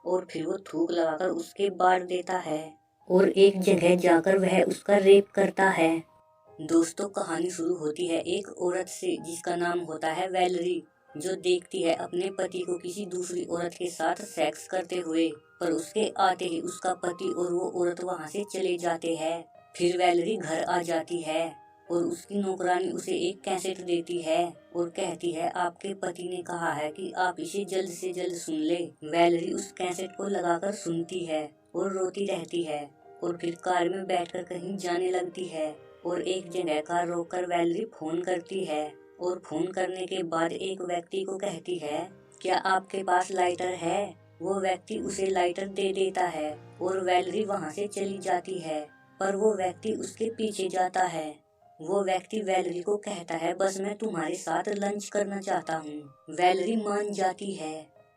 और फिर वो थूक लगाकर उसके बाढ़ देता है और एक जगह जाकर वह उसका रेप करता है। दोस्तों, कहानी शुरू होती है एक औरत से जिसका नाम होता है वैलरी, जो देखती है अपने पति को किसी दूसरी औरत के साथ सेक्स करते हुए, पर उसके आते ही उसका पति और वो औरत वहाँ से चले जाते हैं। फिर वैलरी घर आ जाती है और उसकी नौकरानी उसे एक कैसेट देती है और कहती है आपके पति ने कहा है कि आप इसे जल्द से जल्द सुन ले। वैलरी उस कैसेट को लगाकर सुनती है और रोती रहती है और फिर कार में बैठकर कहीं जाने लगती है और एक जगह कार रोककर वैलरी फोन करती है और फोन करने के बाद एक व्यक्ति को कहती है क्या आपके पास लाइटर है। वो व्यक्ति उसे लाइटर दे देता है और वैलरी वहाँ से चली जाती है, पर वो व्यक्ति उसके पीछे जाता है। वो व्यक्ति वैलरी को कहता है बस मैं तुम्हारे साथ लंच करना चाहता हूँ। वैलरी मान जाती है।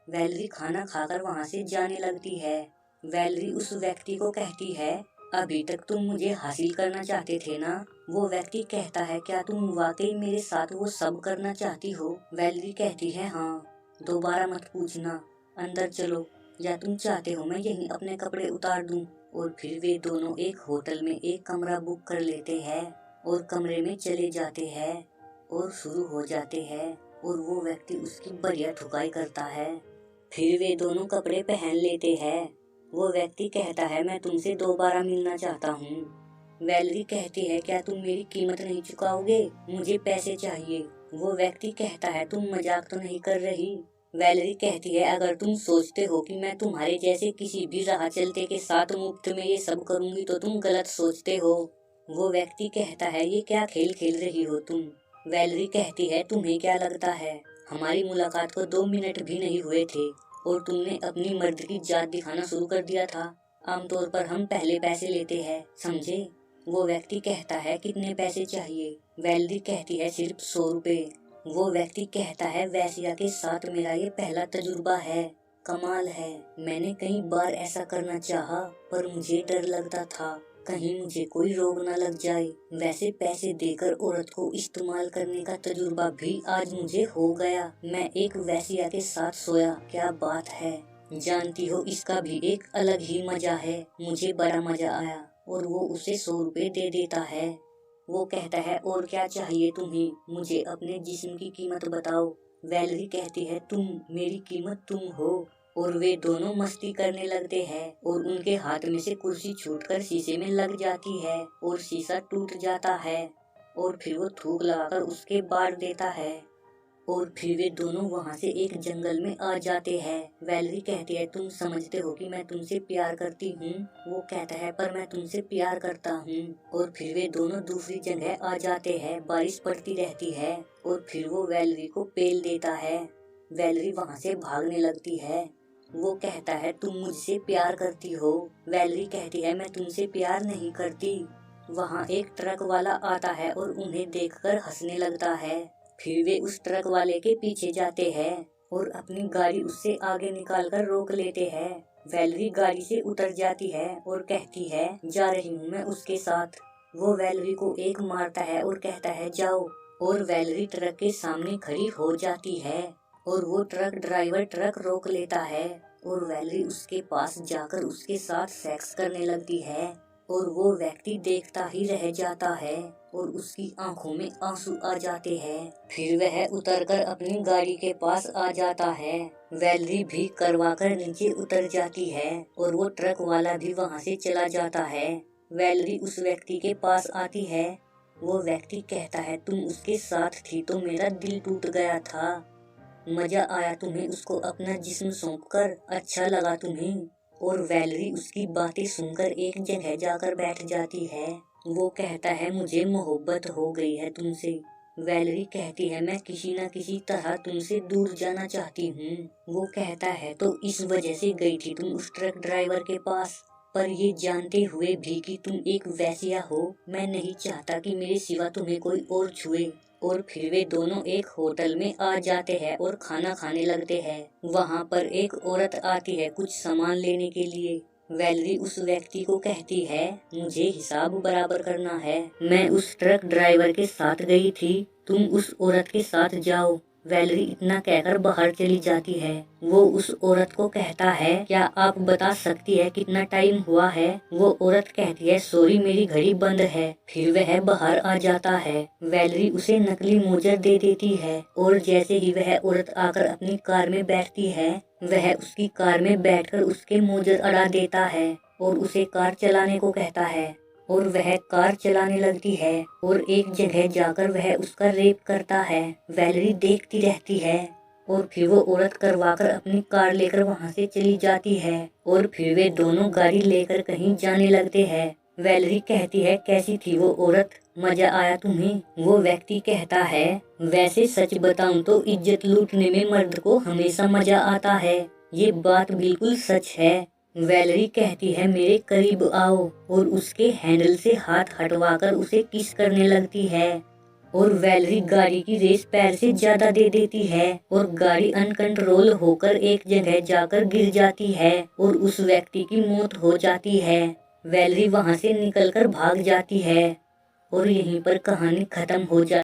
वैलरी खाना खाकर वहाँ से जाने लगती है। वैलरी उस व्यक्ति को कहती है अभी तक तुम मुझे हासिल करना चाहते थे ना। वो व्यक्ति कहता है क्या तुम वाकई मेरे साथ वो सब करना चाहती हो। वैलरी कहती है हाँ, दोबारा मत पूछना, अंदर चलो, या तुम चाहते हो मैं यहीं अपने कपड़े उतार दूं। और फिर वे दोनों एक होटल में एक कमरा बुक कर लेते हैं और कमरे में चले जाते हैं और शुरू हो जाते हैं और वो व्यक्ति उसकी बढ़िया ठुकाई करता है। फिर वे दोनों कपड़े पहन लेते हैं। वो व्यक्ति कहता है मैं तुमसे दोबारा मिलना चाहता हूँ। वैलरी कहती है क्या तुम मेरी कीमत नहीं चुकाओगे, मुझे पैसे चाहिए। वो व्यक्ति कहता है तुम मजाक तो नहीं कर रही। वैलरी कहती है अगर तुम सोचते हो कि मैं तुम्हारे जैसे किसी भी राह चलते के साथ मुफ्त में ये सब करूंगी तो तुम गलत सोचते हो। वो व्यक्ति कहता है ये क्या खेल खेल रही हो तुम। वैलरी कहती है तुम्हें क्या लगता है हमारी मुलाकात को 2 मिनट भी नहीं हुए थे और तुमने अपनी मर्द की जात दिखाना शुरू कर दिया था। आमतौर पर हम पहले पैसे लेते हैं, समझे। वो व्यक्ति कहता है कितने पैसे चाहिए। वैलरी कहती है सिर्फ 100 रुपए। वो व्यक्ति कहता है वैश्या के साथ मेरा ये पहला तजुर्बा है, कमाल है। मैंने कई बार ऐसा करना चाहा पर मुझे डर लगता था कहीं मुझे कोई रोग न लग जाए। वैसे पैसे देकर औरत को इस्तेमाल करने का तजुर्बा भी आज मुझे हो गया। मैं एक वैश्या के साथ सोया, क्या बात है। जानती हो इसका भी एक अलग ही मजा है। मुझे बड़ा मजा आया और वो उसे 100 रुपए दे देता है। वो कहता है और क्या चाहिए तुम्हें, मुझे अपने जिस्म की कीमत बताओ। वैलरी कहती है तुम, मेरी कीमत तुम हो। और वे दोनों मस्ती करने लगते हैं और उनके हाथ में से कुर्सी छूटकर शीशे में लग जाती है और शीशा टूट जाता है और फिर वो थूक लगाकर उसके बाढ़ देता है और फिर वे दोनों वहाँ से एक जंगल में आ जाते हैं। वैलरी कहती है तुम समझते हो कि मैं तुमसे प्यार करती हूँ। वो कहता है पर मैं तुमसे प्यार करता हूँ। और फिर वे दोनों दूसरी जगह आ जाते हैं। बारिश पड़ती रहती है और फिर वो वैलरी को पेल देता है। वैलरी वहाँ से भागने लगती है। वो कहता है तुम मुझसे प्यार करती हो। वैलरी कहती है मैं तुमसे प्यार नहीं करती। वहाँ एक ट्रक वाला आता है और उन्हें देखकर हंसने लगता है। फिर वे उस ट्रक वाले के पीछे जाते हैं और अपनी गाड़ी उससे आगे निकालकर रोक लेते हैं। वैलरी गाड़ी से उतर जाती है और कहती है जा रही हूँ मैं उसके साथ। वो वैलरी को एक मारता है और कहता है जाओ। और वैलरी ट्रक के सामने खड़ी हो जाती है और वो ट्रक ड्राइवर ट्रक रोक लेता है और वैलरी उसके पास जाकर उसके साथ सेक्स करने लगती है और वो व्यक्ति देखता ही रह जाता है और उसकी आंखों में आंसू आ जाते हैं। फिर वह उतरकर अपनी गाड़ी के पास आ जाता है। वैलरी भी करवाकर नीचे उतर जाती है और वो ट्रक वाला भी वहाँ से चला जाता है। वैलरी उस व्यक्ति के पास आती है। वो व्यक्ति कहता है तुम उसके साथ थी तो मेरा दिल टूट गया था। मजा आया तुम्हें उसको अपना जिस्म सौंपकर, अच्छा लगा तुम्हें। और वैलरी उसकी बातें सुनकर एक जगह जाकर बैठ जाती है। वो कहता है मुझे मोहब्बत हो गई है तुमसे। वैलरी कहती है मैं किसी न किसी तरह तुमसे दूर जाना चाहती हूँ। वो कहता है तो इस वजह से गई थी तुम उस ट्रक ड्राइवर के पास, पर ये जानते हुए भी कि तुम एक वेश्या हो, मैं नहीं चाहता कि मेरे सिवा तुम्हें कोई और छुए। और फिर वे दोनों एक होटल में आ जाते हैं और खाना खाने लगते हैं। वहाँ पर एक औरत आती है कुछ सामान लेने के लिए। वैलरी उस व्यक्ति को कहती है मुझे हिसाब बराबर करना है, मैं उस ट्रक ड्राइवर के साथ गई थी, तुम उस औरत के साथ जाओ। वैलेरी इतना कहकर बाहर चली जाती है। वो उस औरत को कहता है, क्या आप बता सकती है कितना टाइम हुआ है? वो औरत कहती है, सॉरी मेरी घड़ी बंद है। फिर वह बाहर आ जाता है। वैलेरी उसे नकली मोजर दे देती है और जैसे ही वह औरत आकर अपनी कार में बैठती है, वह उसकी कार में बैठकर उसके मोजर अड़ा देता है और उसे कार चलाने को कहता है और वह कार चलाने लगती है और एक जगह जाकर वह उसका रेप करता है। वैलेरी देखती रहती है और फिर वो औरत करवाकर अपनी कार लेकर वहां से चली जाती है और फिर वे दोनों गाड़ी लेकर कहीं जाने लगते हैं। वैलेरी कहती है, कैसी थी वो औरत? मजा आया तुम्हें? वो व्यक्ति कहता है, वैसे सच बताऊं तो इज्जत लूटने में मर्द को हमेशा मजा आता है। ये बात बिल्कुल सच है। वैलेरी कहती है, मेरे करीब आओ और उसके हैंडल से हाथ हटवाकर उसे किस करने लगती है और वैलेरी गाड़ी की रेस पैर से ज्यादा दे देती है और गाड़ी अनकंट्रोल होकर एक जगह जाकर गिर जाती है और उस व्यक्ति की मौत हो जाती है। वैलेरी वहां से निकलकर भाग जाती है और यहीं पर कहानी खत्म हो जाती है।